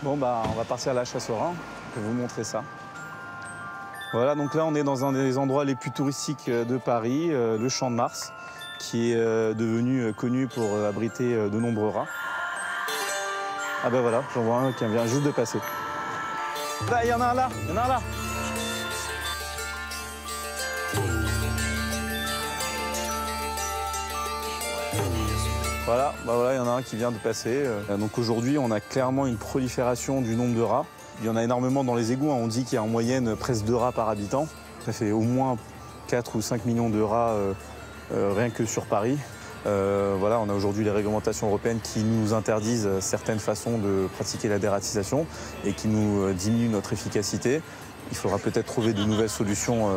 Bon, bah, on va partir à la chasse aux rats. Je vais vous montrer ça. Voilà, donc là, on est dans un des endroits les plus touristiques de Paris, le Champ de Mars, qui est devenu connu pour abriter de nombreux rats. Ah ben voilà, j'en vois un qui vient juste de passer. Là, il y en a un là, il y en a un là. Voilà, bah voilà, il y en a un qui vient de passer. Donc aujourd'hui, on a clairement une prolifération du nombre de rats. Il y en a énormément dans les égouts. On dit qu'il y a en moyenne presque 2 rats par habitant. Ça fait au moins 4 ou 5 millions de rats rien que sur Paris. Voilà, on a aujourd'hui les réglementations européennes qui nous interdisent certaines façons de pratiquer la dératisation et qui nous diminuent notre efficacité. Il faudra peut-être trouver de nouvelles solutions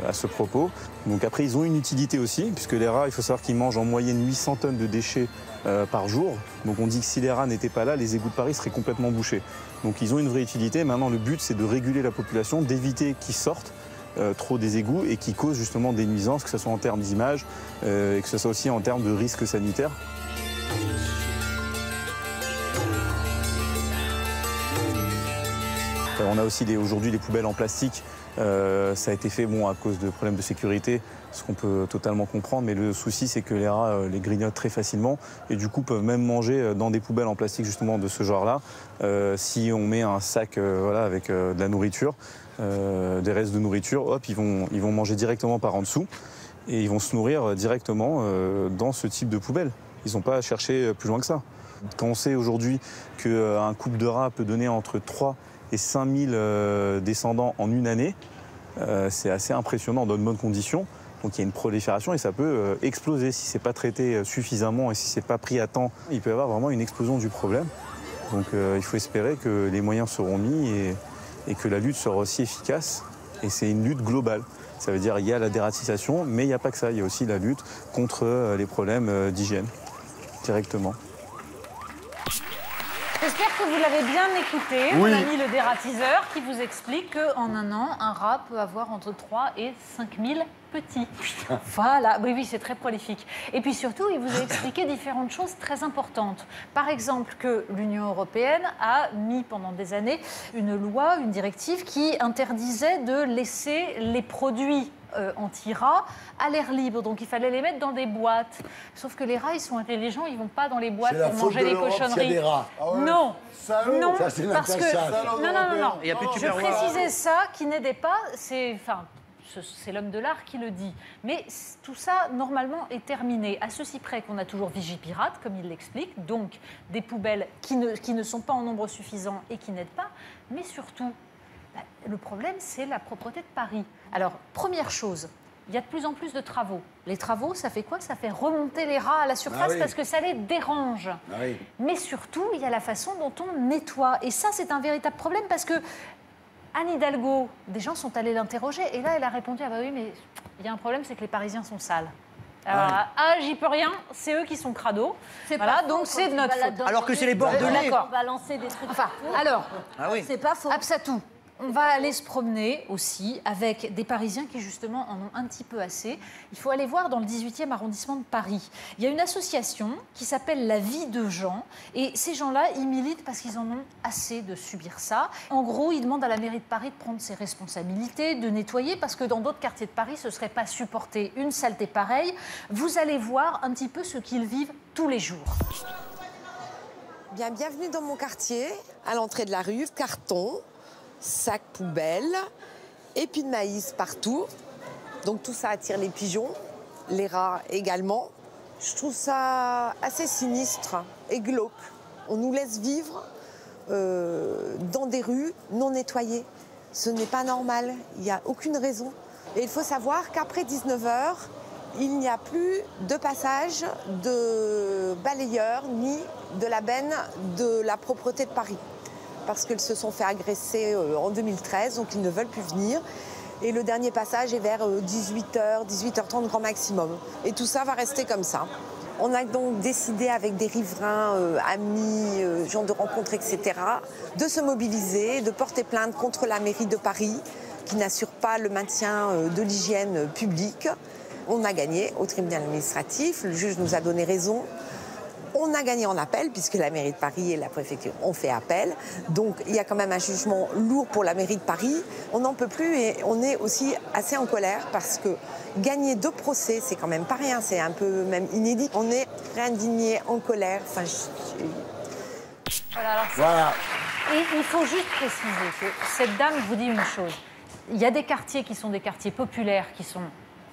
à ce propos. Donc après, ils ont une utilité aussi, puisque les rats, il faut savoir qu'ils mangent en moyenne 800 tonnes de déchets par jour. Donc on dit que si les rats n'étaient pas là, les égouts de Paris seraient complètement bouchés. Donc ils ont une vraie utilité. Maintenant, le but, c'est de réguler la population, d'éviter qu'ils sortent trop des égouts et qui causent justement des nuisances, que ce soit en termes d'image et que ce soit aussi en termes de risques sanitaires. On a aussi aujourd'hui les poubelles en plastique. Ça a été fait à cause de problèmes de sécurité, ce qu'on peut totalement comprendre. Mais le souci, c'est que les rats les grignotent très facilement et du coup peuvent même manger dans des poubelles en plastique justement de ce genre-là. Si on met un sac voilà, avec de la nourriture, des restes de nourriture, hop, ils vont manger directement par en dessous et ils vont se nourrir directement dans ce type de poubelle. Ils n'ont pas à chercher plus loin que ça. Quand on sait aujourd'hui qu'un couple de rats peut donner entre 3 et 5000 descendants en une année, c'est assez impressionnant dans de bonnes conditions. Donc il y a une prolifération et ça peut exploser si ce n'est pas traité suffisamment et si ce n'est pas pris à temps. Il peut y avoir vraiment une explosion du problème. Donc il faut espérer que les moyens seront mis et que la lutte sera aussi efficace. Et c'est une lutte globale. Ça veut dire qu'il y a la dératisation, mais il n'y a pas que ça. Il y a aussi la lutte contre les problèmes d'hygiène, directement. J'espère que vous l'avez bien écouté, mon ami le dératiseur, qui vous explique qu'en un an, un rat peut avoir entre 3 et 5000 petits. Putain. Voilà, oui, c'est très prolifique. Et puis surtout, il vous a expliqué différentes choses très importantes. Par exemple, que l'Union européenne a mis pendant des années une loi, une directive qui interdisait de laisser les produits anti-rats à l'air libre. Donc il fallait les mettre dans des boîtes. Sauf que les rats, ils sont intelligents, ils vont pas dans les boîtes pour manger les cochonneries. Des rats. Ah ouais. Non, non, ça, c'est parce que non. Il y a plus de Je précisais ça, qui n'aidait pas. C'est l'homme de l'art qui le dit. Mais tout ça, normalement, est terminé. À ceci près qu'on a toujours Vigipirate, comme il l'explique, donc des poubelles qui ne sont pas en nombre suffisant et qui n'aident pas. Mais surtout, le problème, c'est la propreté de Paris. Alors, première chose, il y a de plus en plus de travaux. Les travaux, ça fait quoi? Ça fait remonter les rats à la surface parce que ça les dérange. Mais surtout, il y a la façon dont on nettoie. Et ça, c'est un véritable problème parce que Anne Hidalgo, des gens sont allés l'interroger et là, elle a répondu « Ah bah oui, mais il y a un problème, c'est que les Parisiens sont sales. » j'y peux rien, c'est eux qui sont crados. Voilà, donc c'est de notre faute. Alors que c'est les Bordelais. D'accord. On va lancer des trucs. Enfin, alors, c'est pas faux. Absatou, on va aller se promener aussi avec des Parisiens qui, justement, en ont un petit peu assez. Il faut aller voir dans le 18e arrondissement de Paris. Il y a une association qui s'appelle La Vie de Jean. Et ces gens-là, ils militent parce qu'ils en ont assez de subir ça. En gros, ils demandent à la mairie de Paris de prendre ses responsabilités, de nettoyer, parce que dans d'autres quartiers de Paris, ce ne serait pas supporté une saleté pareille. Vous allez voir un petit peu ce qu'ils vivent tous les jours. Bien, bienvenue dans mon quartier, à l'entrée de la rue, carton, sac poubelle, épis de maïs partout. Donc tout ça attire les pigeons, les rats également. Je trouve ça assez sinistre et glauque. On nous laisse vivre dans des rues non nettoyées. Ce n'est pas normal, il n'y a aucune raison. Et il faut savoir qu'après 19h, il n'y a plus de passage de balayeurs ni de la benne de la propreté de Paris. Parce qu'ils se sont fait agresser en 2013, donc ils ne veulent plus venir. Et le dernier passage est vers 18h, 18h30 grand maximum. Et tout ça va rester comme ça. On a donc décidé avec des riverains, amis, gens de rencontres, etc., de se mobiliser, de porter plainte contre la mairie de Paris, qui n'assure pas le maintien de l'hygiène publique. On a gagné au tribunal administratif, le juge nous a donné raison. On a gagné en appel, puisque la mairie de Paris et la préfecture ont fait appel. Donc, il y a quand même un jugement lourd pour la mairie de Paris. On n'en peut plus et on est aussi assez en colère parce que gagner 2 procès, c'est quand même pas rien. C'est un peu même inédit. On est très indignés, en colère. Enfin, Voilà, alors, Voilà. et il faut juste préciser que cette dame vous dit une chose. Il y a des quartiers qui sont des quartiers populaires, qui sont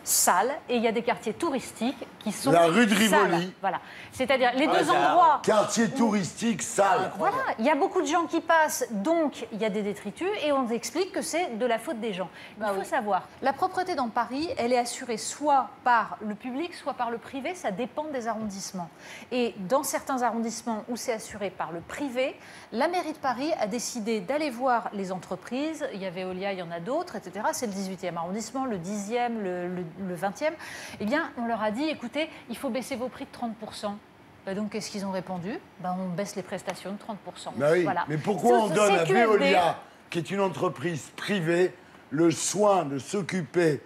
sales, et il y a des quartiers touristiques qui sont La rue de Rivoli. sales. Voilà. C'est-à-dire les deux endroits. Quartier touristique sale. Voilà, il y a beaucoup de gens qui passent, donc il y a des détritus, et on explique que c'est de la faute des gens. Il faut savoir, la propreté dans Paris, elle est assurée soit par le public, soit par le privé, ça dépend des arrondissements. Et dans certains arrondissements où c'est assuré par le privé, la mairie de Paris a décidé d'aller voir les entreprises, il y a Veolia, il y en a d'autres, etc. C'est le 18e arrondissement, le 10e, le 20e. Eh bien, on leur a dit, écoutez, il faut baisser vos prix de 30%. Donc, qu'est-ce qu'ils ont répondu? On baisse les prestations de 30%. Bah oui. Voilà. Mais pourquoi on donne à CQFD, Veolia, qui est une entreprise privée, le soin de s'occuper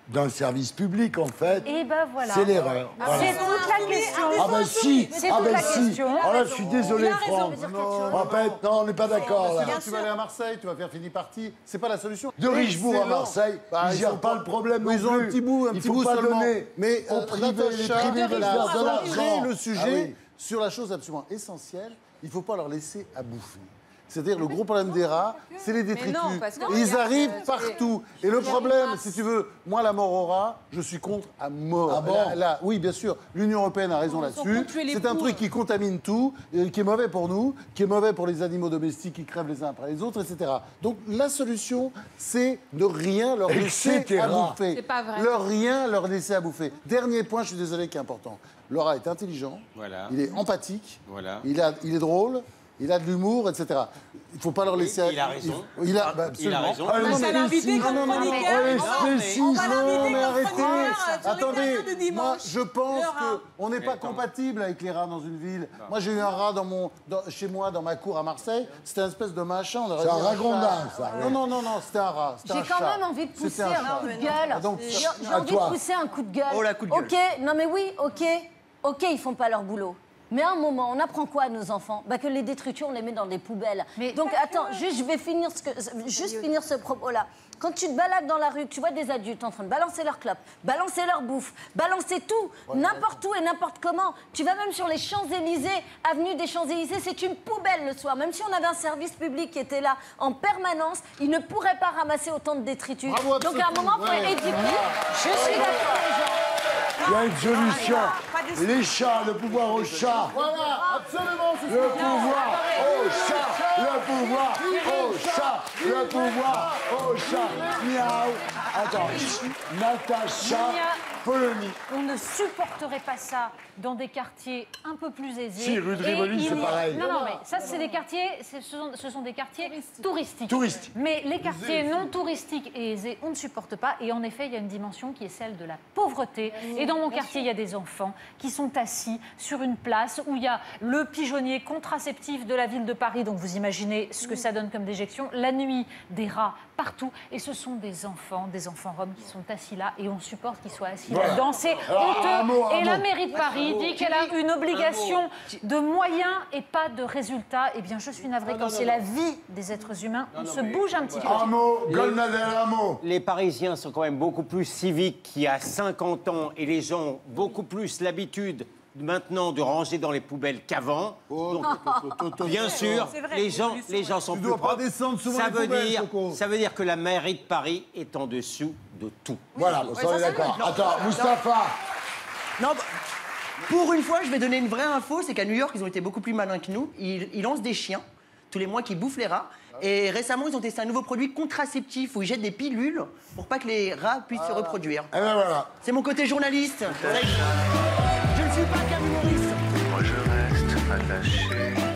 d'un service public, en fait? Et ben voilà. C'est l'erreur. Voilà. C'est toute la question. Ah ben si, C'est ah toute ben la si. question. Oh là, je suis désolé, Il a raison Franck. de dire quelque chose. En fait, non, on n'est pas d'accord là. Tu vas aller à Marseille, tu vas faire fini partie. C'est pas la solution. De Richebourg à Excellent. Marseille, Bah, ils ils gèrent ont pas le problème non Ils ont un plus. petit bout, Il faut pas seulement. donner Mais aux privés, les Natacha, privés de elle faire a de centré l'argent. le Ah sujet oui. sur la chose absolument essentielle. Il ne faut pas leur laisser à bouffer. C'est-à-dire le gros problème des rats, c'est les détritus. non, parce que Et ils regarde, arrivent partout. Et le problème, si tu veux, moi la mort aux rats, je suis contre à mort. Ah bon Oui, bien sûr, l'Union européenne a raison là-dessus. C'est un truc qui contamine tout, qui est mauvais pour nous, qui est mauvais pour les animaux domestiques qui crèvent les uns après les autres, etc. Donc la solution, c'est de rien leur laisser Etc. à bouffer. C'est pas vrai. Rien leur laisser à bouffer. Dernier point, je suis désolé, qui est important. Laura est intelligent, Voilà. il est empathique, Voilà. il est drôle, il a de l'humour, etc. Il ne faut pas leur laisser... il a raison. Il a, Il a absolument. raison. Allez, On va l'inviter comme chroniqueur. On va non, mais arrêtez. sur les Attendez, carrières de dimanche. moi je pense Le rat. qu'on n'est pas compatible avec les rats dans une ville. Moi j'ai eu un rat chez moi, dans ma cour à Marseille. C'était un espèce de machin. On aurait C'est dit un ragondin, chat. ça. Non, c'était un rat. C'était J'ai un quand chat. même envie de pousser C'était un un chat. coup de gueule. Donc, J'ai à envie toi. de pousser un coup de gueule. Oh, la coup de gueule. Ok, non mais oui, ok, ils font pas leur boulot. Mais à un moment, on apprend quoi à nos enfants? Que les détritus, on les met dans des poubelles. Mais donc pas attends, juste je vais finir finir ce propos-là. Quand tu te balades dans la rue, que tu vois des adultes en train de balancer leur clope, balancer leur bouffe, balancer tout, n'importe où et n'importe comment. Tu vas même sur les Champs-Élysées, avenue des Champs-Élysées, c'est une poubelle le soir. Même si on avait un service public qui était là en permanence, il ne pourrait pas ramasser autant de détritus. Bravo, Donc à un moment, il faut ouais. éduquer. Je suis d'accord, les gens. Il y a une solution. Les chats, le pouvoir aux chats. Voilà, absolument, c'est Le pouvoir au chat, le pouvoir au chat, le pouvoir au chat. Miaou. Attends, Natacha Polony. On ne supporterait pas ça dans des quartiers un peu plus aisés. Si, rue de Et Rivoli, il c'est y- pareil. Non, mais ça, c'est des quartiers, ce sont des quartiers touristiques. Touristiques. Mais les quartiers non touristiques et aisés, on ne supporte pas. Et en effet, il y a une dimension qui est celle de la pauvreté. Et dans mon quartier, il y a des enfants qui sont assis sur une place où il y a le pigeonnier contraceptif de la ville de Paris. Donc vous imaginez ce que ça donne comme déjection. La nuit, des rats partout. Et ce sont des enfants roms qui sont assis là. Et on supporte qu'ils soient assis Voilà. là-dedans. C'est Alors, honteux. un mot, Et la mot. mairie de Paris dit qu'elle a une obligation de moyens et pas de résultats. Eh bien, je suis navrée quand c'est la vie des êtres humains. On se bouge un petit peu. Un mot, Goldnadel, un mot. Les Parisiens sont quand même beaucoup plus civiques qu'il y a 50 ans et les gens ont beaucoup plus l'habitude maintenant de ranger dans les poubelles qu'avant. Donc, bien sûr, les gens sont Tu plus dois pas propres. descendre souvent les poubelles, Coco. Ça veut dire que la mairie de Paris est en dessous de tout. Voilà, bon, ça on est d'accord. Attends, Moustapha. Non, pour une fois, je vais donner une vraie info, c'est qu'à New York, ils ont été beaucoup plus malins que nous. Ils lancent des chiens, tous les mois, qui bouffent les rats. Et récemment, ils ont testé un nouveau produit contraceptif où ils jettent des pilules pour pas que les rats puissent se reproduire. Eh ben voilà. C'est mon côté journaliste. Je ne suis pas qu'un humoriste. Moi je reste attaché